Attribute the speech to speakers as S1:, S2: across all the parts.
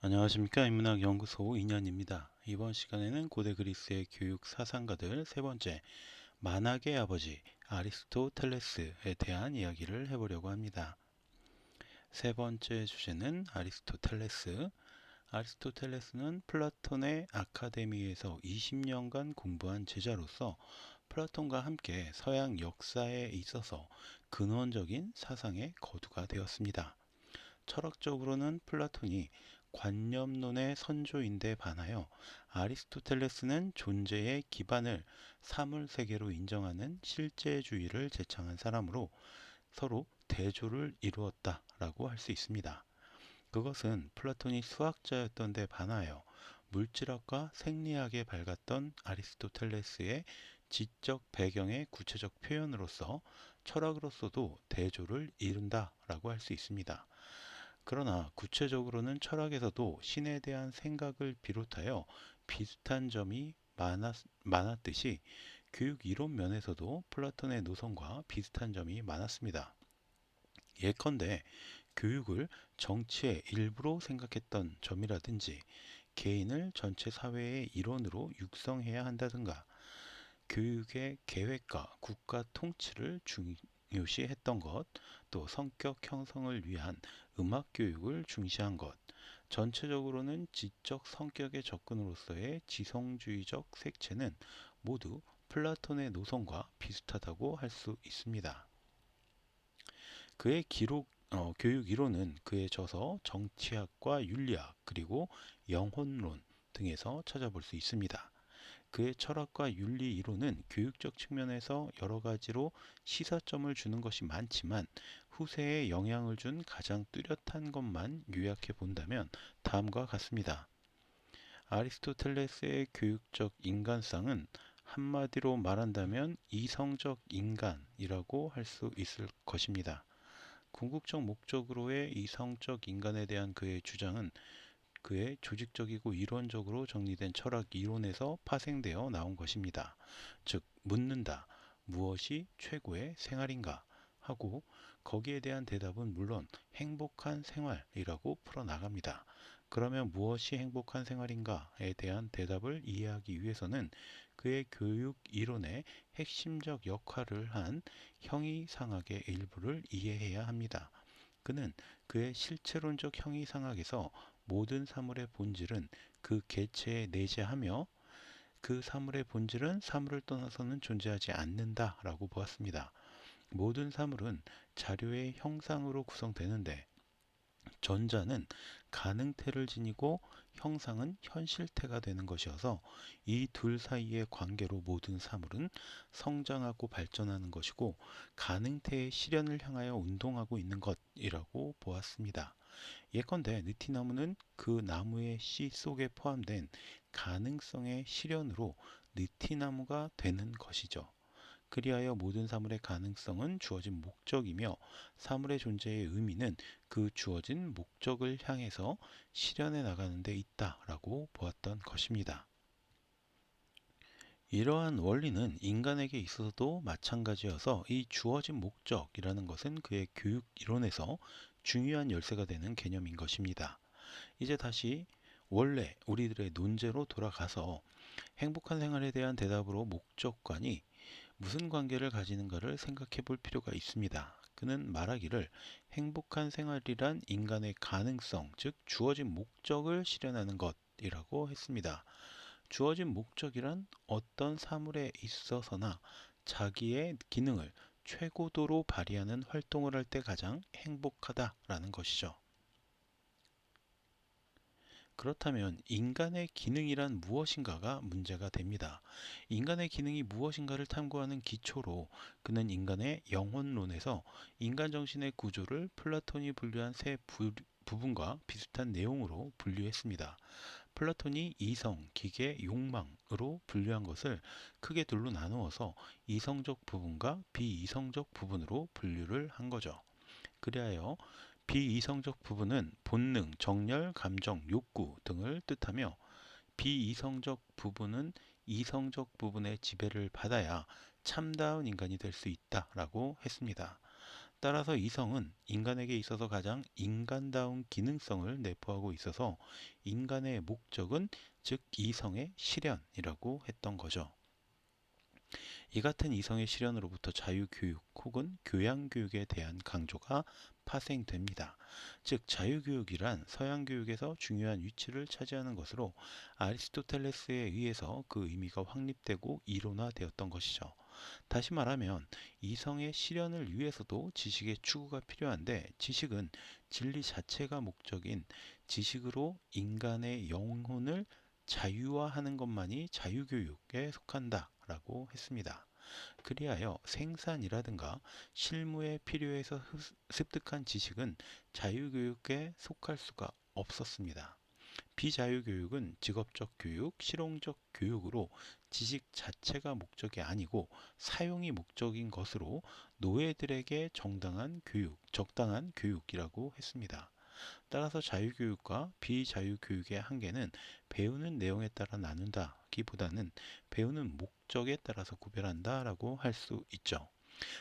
S1: 안녕하십니까. 인문학연구소 인현입니다. 이번 시간에는 고대 그리스의 교육 사상가들 세 번째, 만학의 아버지 아리스토텔레스에 대한 이야기를 해보려고 합니다. 세 번째 주제는 아리스토텔레스. 아리스토텔레스는 플라톤의 아카데미에서 20년간 공부한 제자로서 플라톤과 함께 서양 역사에 있어서 근원적인 사상의 거두가 되었습니다. 철학적으로는 플라톤이 관념론의 선조인데 반하여 아리스토텔레스는 존재의 기반을 사물세계로 인정하는 실제주의를 제창한 사람으로 서로 대조를 이루었다라고 할 수 있습니다. 그것은 플라톤이 수학자였던 데 반하여 물질학과 생리학에 밝았던 아리스토텔레스의 지적 배경의 구체적 표현으로서 철학으로서도 대조를 이룬다라고 할 수 있습니다. 그러나 구체적으로는 철학에서도 신에 대한 생각을 비롯하여 비슷한 점이 많았듯이 교육 이론 면에서도 플라톤의 노선과 비슷한 점이 많았습니다. 예컨대 교육을 정치의 일부로 생각했던 점이라든지 개인을 전체 사회의 일원으로 육성해야 한다든가 교육의 계획과 국가 통치를 중요시했던 것, 또 성격 형성을 위한 음악 교육을 중시한 것, 전체적으로는 지적 성격의 접근으로서의 지성주의적 색채는 모두 플라톤의 노선과 비슷하다고 할 수 있습니다. 그의 교육 이론은 그의 저서 정치학과 윤리학 그리고 영혼론 등에서 찾아볼 수 있습니다. 그의 철학과 윤리 이론은 교육적 측면에서 여러 가지로 시사점을 주는 것이 많지만 후세에 영향을 준 가장 뚜렷한 것만 요약해 본다면 다음과 같습니다. 아리스토텔레스의 교육적 인간상은 한마디로 말한다면 이성적 인간이라고 할 수 있을 것입니다. 궁극적 목적으로의 이성적 인간에 대한 그의 주장은 그의 조직적이고 이론적으로 정리된 철학 이론에서 파생되어 나온 것입니다. 즉, 묻는다. 무엇이 최고의 생활인가? 하고 거기에 대한 대답은 물론 행복한 생활이라고 풀어나갑니다. 그러면 무엇이 행복한 생활인가에 대한 대답을 이해하기 위해서는 그의 교육 이론의 핵심적 역할을 한 형이상학의 일부를 이해해야 합니다. 그는 그의 실체론적 형이상학에서 모든 사물의 본질은 그 개체에 내재하며 그 사물의 본질은 사물을 떠나서는 존재하지 않는다라고 보았습니다. 모든 사물은 자료의 형상으로 구성되는데 전자는 가능태를 지니고 형상은 현실태가 되는 것이어서 이 둘 사이의 관계로 모든 사물은 성장하고 발전하는 것이고 가능태의 실현을 향하여 운동하고 있는 것이라고 보았습니다. 예컨대 느티나무는 그 나무의 씨 속에 포함된 가능성의 실현으로 느티나무가 되는 것이죠. 그리하여 모든 사물의 가능성은 주어진 목적이며 사물의 존재의 의미는 그 주어진 목적을 향해서 실현해 나가는 데 있다라고 보았던 것입니다. 이러한 원리는 인간에게 있어서도 마찬가지여서 이 주어진 목적이라는 것은 그의 교육 이론에서 중요한 열쇠가 되는 개념인 것입니다. 이제 다시 원래 우리들의 논제로 돌아가서 행복한 생활에 대한 대답으로 목적관이 무슨 관계를 가지는가를 생각해 볼 필요가 있습니다. 그는 말하기를 행복한 생활이란 인간의 가능성, 즉 주어진 목적을 실현하는 것이라고 했습니다. 주어진 목적이란 어떤 사물에 있어서나 자기의 기능을 최고도로 발휘하는 활동을 할 때 가장 행복하다라는 것이죠. 그렇다면 인간의 기능이란 무엇인가가 문제가 됩니다. 인간의 기능이 무엇인가를 탐구하는 기초로 그는 인간의 영혼론에서 인간 정신의 구조를 플라톤이 분류한 세 부분과 비슷한 내용으로 분류했습니다. 플라톤이 이성, 기계, 욕망으로 분류한 것을 크게 둘로 나누어서 이성적 부분과 비이성적 부분으로 분류를 한 거죠. 그리하여 비이성적 부분은 본능, 정열, 감정, 욕구 등을 뜻하며 비이성적 부분은 이성적 부분의 지배를 받아야 참다운 인간이 될 수 있다라고 했습니다. 따라서 이성은 인간에게 있어서 가장 인간다운 기능성을 내포하고 있어서 인간의 목적은 즉 이성의 실현이라고 했던 거죠. 이 같은 이성의 실현으로부터 자유교육 혹은 교양교육에 대한 강조가 파생됩니다. 즉 자유교육이란 서양교육에서 중요한 위치를 차지하는 것으로 아리스토텔레스에 의해서 그 의미가 확립되고 이론화되었던 것이죠. 다시 말하면 이성의 실현을 위해서도 지식의 추구가 필요한데 지식은 진리 자체가 목적인 지식으로 인간의 영혼을 자유화하는 것만이 자유교육에 속한다라고 했습니다. 그리하여 생산이라든가 실무에 필요해서 습득한 지식은 자유교육에 속할 수가 없었습니다. 비자유교육은 직업적 교육, 실용적 교육으로 지식 자체가 목적이 아니고 사용이 목적인 것으로 노예들에게 적당한 교육이라고 했습니다. 따라서 자유교육과 비자유교육의 한계는 배우는 내용에 따라 나눈다기보다는 배우는 목적에 따라서 구별한다라고 할 수 있죠.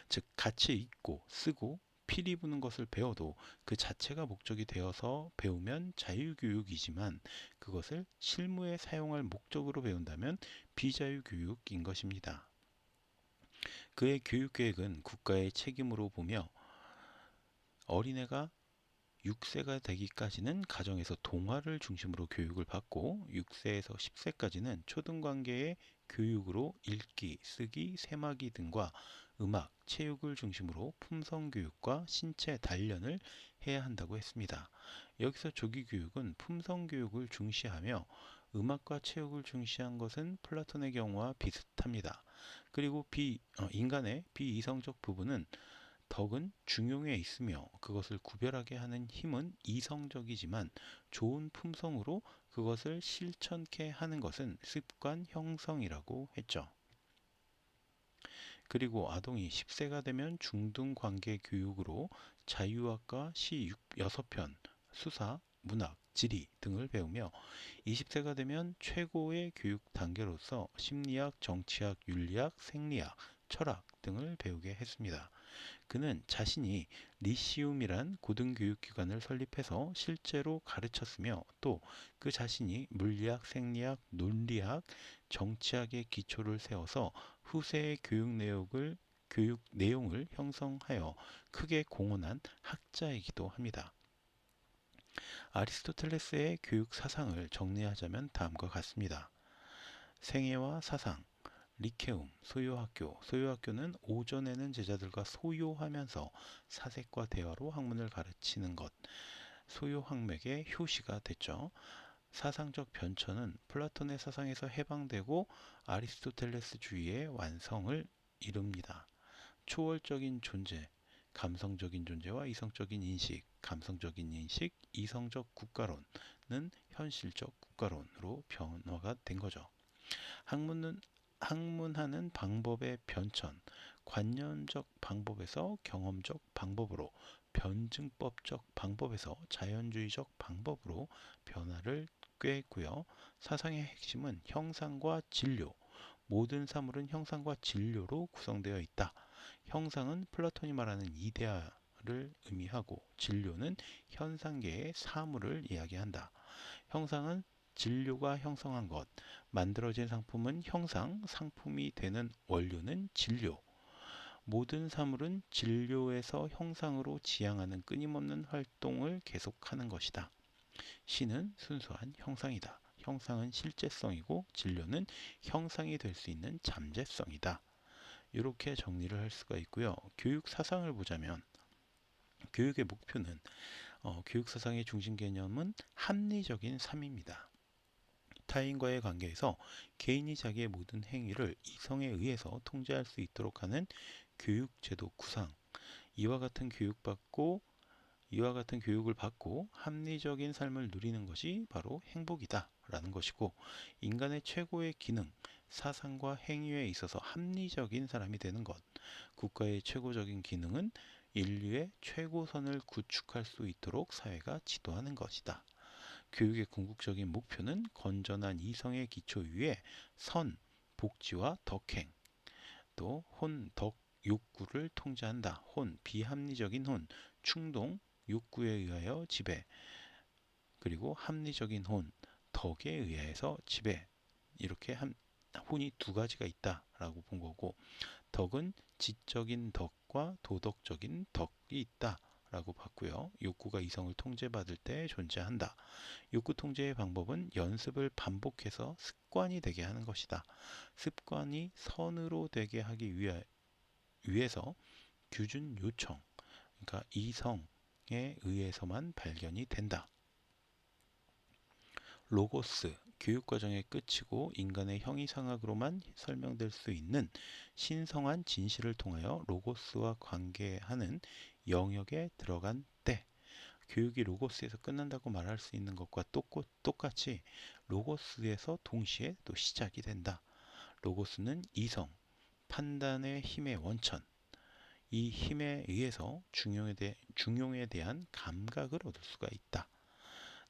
S1: 즉 가치 있고 쓰고 피리 부는 것을 배워도 그 자체가 목적이 되어서 배우면 자유교육이지만 그것을 실무에 사용할 목적으로 배운다면 비자유교육인 것입니다. 그의 교육계획은 국가의 책임으로 보며 어린애가 6세가 되기까지는 가정에서 동화를 중심으로 교육을 받고 6세에서 10세까지는 초등관계의 교육으로 읽기, 쓰기, 세마기 등과 음악, 체육을 중심으로 품성교육과 신체 단련을 해야 한다고 했습니다. 여기서 조기교육은 품성교육을 중시하며 음악과 체육을 중시한 것은 플라톤의 경우와 비슷합니다. 그리고 인간의 비이성적 부분은 덕은 중용에 있으며 그것을 구별하게 하는 힘은 이성적이지만 좋은 품성으로 그것을 실천케 하는 것은 습관 형성이라고 했죠. 그리고 아동이 10세가 되면 중등관계 교육으로 자유학과 시 6편, 수사, 문학, 지리 등을 배우며 20세가 되면 최고의 교육 단계로서 심리학, 정치학, 윤리학, 생리학, 철학 등을 배우게 했습니다. 그는 자신이 리시움이란 고등교육기관을 설립해서 실제로 가르쳤으며 또 그 자신이 물리학, 생리학, 논리학, 정치학의 기초를 세워서 후세의 교육 내용을 형성하여 크게 공헌한 학자이기도 합니다. 아리스토텔레스의 교육 사상을 정리하자면 다음과 같습니다. 생애와 사상, 리케움, 소요학교. 소요학교는 오전에는 제자들과 소요하면서 사색과 대화로 학문을 가르치는 것. 소요학맥의 효시가 됐죠. 사상적 변천은 플라톤의 사상에서 해방되고 아리스토텔레스주의의 완성을 이룹니다. 초월적인 존재, 감성적인 존재와 이성적인 인식, 감성적인 인식, 이성적 국가론은 현실적 국가론으로 변화가 된 거죠. 학문은 학문하는 방법의 변천, 관념적 방법에서 경험적 방법으로, 변증법적 방법에서 자연주의적 방법으로 변화를 꾀했고요. 사상의 핵심은 형상과 진료, 모든 사물은 형상과 진료로 구성되어 있다. 형상은 플라톤이 말하는 이데아를 의미하고 진료는 현상계의 사물을 이야기한다. 형상은 진료가 형성한 것, 만들어진 상품은 형상, 상품이 되는 원료는 진료. 모든 사물은 진료에서 형상으로 지향하는 끊임없는 활동을 계속하는 것이다. 신은 순수한 형상이다. 형상은 실제성이고 진료는 형상이 될 수 있는 잠재성이다. 이렇게 정리를 할 수가 있고요. 교육 사상을 보자면 교육의 목표는 교육 사상의 중심 개념은 합리적인 삶입니다. 타인과의 관계에서 개인이 자기의 모든 행위를 이성에 의해서 통제할 수 있도록 하는 교육제도 구상, 이와 같은 교육을 받고 합리적인 삶을 누리는 것이 바로 행복이다 라는 것이고, 인간의 최고의 기능, 사상과 행위에 있어서 합리적인 사람이 되는 것, 국가의 최고적인 기능은 인류의 최고선을 구축할 수 있도록 사회가 지도하는 것이다. 교육의 궁극적인 목표는 건전한 이성의 기초 위에 선, 복지와 덕행, 또 혼, 덕, 욕구를 통제한다. 혼, 비합리적인 혼, 충동, 욕구에 의하여 지배, 그리고 합리적인 혼, 덕에 의해서 지배. 이렇게 혼이 두 가지가 있다라고 본 거고, 덕은 지적인 덕과 도덕적인 덕이 있다라고 봤고요. 욕구가 이성을 통제받을 때 존재한다. 욕구 통제의 방법은 연습을 반복해서 습관이 되게 하는 것이다. 습관이 선으로 되게 하기 위해서 규준 요청, 그러니까 이성에 의해서만 발견이 된다. 로고스, 교육과정의 끝이고 인간의 형이상학으로만 설명될 수 있는 신성한 진실을 통하여 로고스와 관계하는 영역에 들어간 때, 교육이 로고스에서 끝난다고 말할 수 있는 것과 똑같이 로고스에서 동시에 또 시작이 된다. 로고스는 이성, 판단의 힘의 원천, 이 힘에 의해서 중용에 대한 감각을 얻을 수가 있다.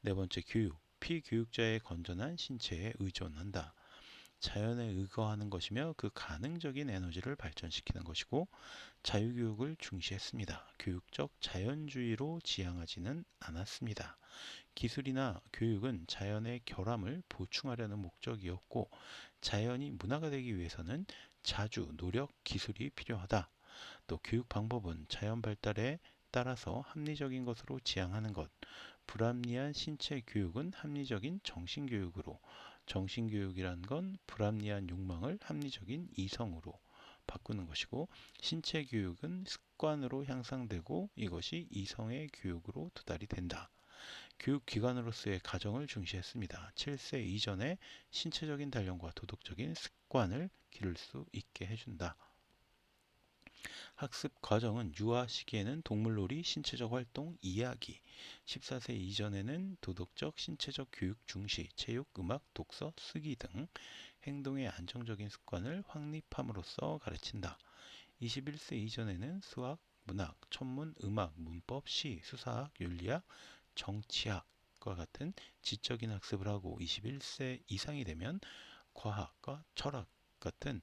S1: 네 번째, 교육. 피교육자의 건전한 신체에 의존한다. 자연에 의거하는 것이며 그 가능적인 에너지를 발전시키는 것이고, 자유교육을 중시했습니다. 교육적 자연주의로 지향하지는 않았습니다. 기술이나 교육은 자연의 결함을 보충하려는 목적이었고, 자연이 문화가 되기 위해서는 자주, 노력, 기술이 필요하다. 또 교육 방법은 자연 발달에 따라서 합리적인 것으로 지향하는 것, 불합리한 신체 교육은 합리적인 정신교육으로, 정신교육이란 건 불합리한 욕망을 합리적인 이성으로 바꾸는 것이고, 신체 교육은 습관으로 향상되고 이것이 이성의 교육으로 도달이 된다. 교육기관으로서의 가정을 중시했습니다. 7세 이전에 신체적인 단련과 도덕적인 습관을 기를 수 있게 해준다. 학습 과정은 유아 시기에는 동물놀이, 신체적 활동, 이야기, 14세 이전에는 도덕적, 신체적 교육 중시, 체육, 음악, 독서, 쓰기 등 행동의 안정적인 습관을 확립함으로써 가르친다. 21세 이전에는 수학, 문학, 천문, 음악, 문법, 시, 수사학, 윤리학, 정치학과 같은 지적인 학습을 하고 21세 이상이 되면 과학과 철학 같은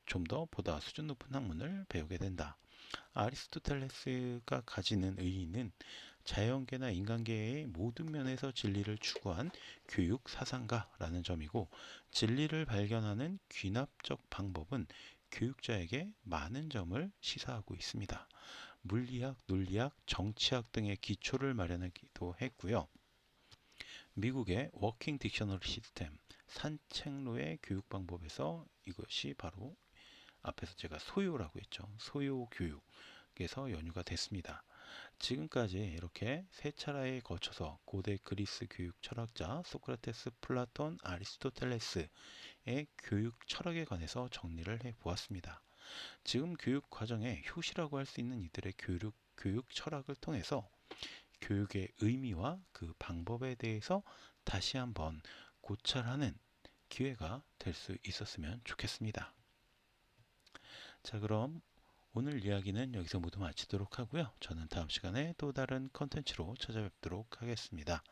S1: 좀 더 보다 수준 높은 학문을 배우게 된다. 아리스토텔레스가 가지는 의의는 자연계나 인간계의 모든 면에서 진리를 추구한 교육 사상가라는 점이고, 진리를 발견하는 귀납적 방법은 교육자에게 많은 점을 시사하고 있습니다. 물리학, 논리학, 정치학 등의 기초를 마련하기도 했고요. 미국의 워킹 딕셔너리 시스템, 산책로의 교육 방법에서 이것이 바로 앞에서 제가 소요라고 했죠. 소요 교육에서 연유가 됐습니다. 지금까지 이렇게 세 차례에 거쳐서 고대 그리스 교육 철학자 소크라테스, 플라톤, 아리스토텔레스의 교육 철학에 관해서 정리를 해 보았습니다. 지금 교육 과정의 효시라고 할 수 있는 이들의 교육 철학을 통해서 교육의 의미와 그 방법에 대해서 다시 한번 고찰하는 기회가 될 수 있었으면 좋겠습니다. 자, 그럼 오늘 이야기는 여기서 모두 마치도록 하고요. 저는 다음 시간에 또 다른 컨텐츠로 찾아뵙도록 하겠습니다.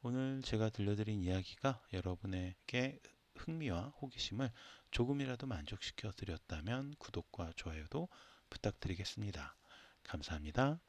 S1: 오늘 제가 들려드린 이야기가 여러분에게 흥미와 호기심을 조금이라도 만족시켜 드렸다면 구독과 좋아요도 부탁드리겠습니다. 감사합니다.